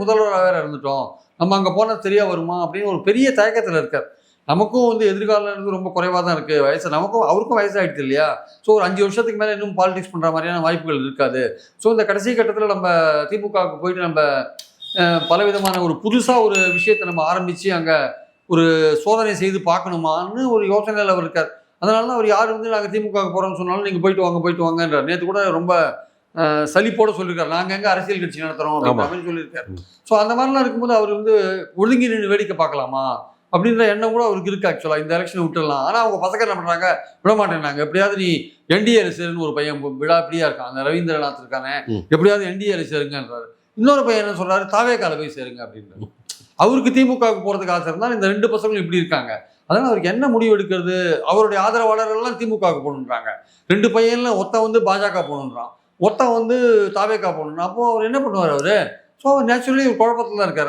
முதல்வராக வேற இருந்துட்டோம், நம்ம அங்கே போனால் சரியா வருமா அப்படின்னு ஒரு பெரிய தயக்கத்தில் இருக்கார். நமக்கும் வந்து எதிர்காலம் ரொம்ப குறைவாக தான் இருக்குது, வயசு நமக்கும் அவருக்கும் வயசாகிடுது இல்லையா. ஸோ ஒரு 5 வருஷத்துக்கு மேலே இன்னும் பாலிடிக்ஸ் பண்ணுற மாதிரியான வாய்ப்புகள் இருக்காது. ஸோ இந்த கடைசி கட்டத்தில் நம்ம திமுகவுக்கு போயிட்டு நம்ம பலவிதமான ஒரு புதுசாக ஒரு விஷயத்தை நம்ம ஆரம்பித்து அங்கே ஒரு சோதனை செய்து பார்க்கணுமான்னு ஒரு யோசனையில் அவர் இருக்கார். அதனால தான் அவர் யார் வந்து நாங்கள் திமுகவுக்கு போகிறோம்னு சொன்னாலும் நீங்கள் போயிட்டு வாங்கன்றார். நேற்று கூட ரொம்ப சலிப்போட சொல்லியிருக்காரு, நாங்கள் எங்கே அரசியல் கட்சி நடத்துகிறோம் அப்படின்ற மாதிரி சொல்லியிருக்காரு. ஸோ அந்த மாதிரிலாம் இருக்கும்போது அவர் வந்து ஒதுங்கி நின்று வேடிக்கை பார்க்கலாமா அப்படின்ற எண்ணம் கூட அவருக்கு இருக்குது. ஆக்சுவலாக இந்த எலெக்ஷனை விட்டுடலாம். ஆனால் அவங்க பசங்க என்ன பண்ணுறாங்க, விட மாட்டேன்னாங்க. எப்படியாவது நீ என்டிஏ சேருன்னு ஒரு பையன் விடாப்படியாக இருக்கான், அந்த ரவீந்திரநாத் இருக்கானே, எப்படியாவது என்டிஏ சேருங்கன்றாரு. இன்னொரு பையன் என்ன சொல்கிறாரு, தாவேக்கால போய் சேருங்க அப்படின்றாரு. அவருக்கு திமுகவுக்கு போகிறதுக்கு ஆசை இருந்தால் இந்த 2 பசங்களும் இப்படி இருக்காங்க. அதனால் அவருக்கு என்ன முடிவு எடுக்கிறது, அவருடைய ஆதரவாளர்கள்லாம் திமுகவுக்கு போகணுன்றாங்க. 2 பையன்ல ஒருத்தன் வந்து பாஜக போகணுன்றான், ஒருத்தன் வந்து தாவேக்கா போகணுன்னா, அப்போ அவர் என்ன பண்ணுவார் அவரு? ஸோ நேச்சுரலி ஒரு குழப்பத்தில் தான் இருக்காரு.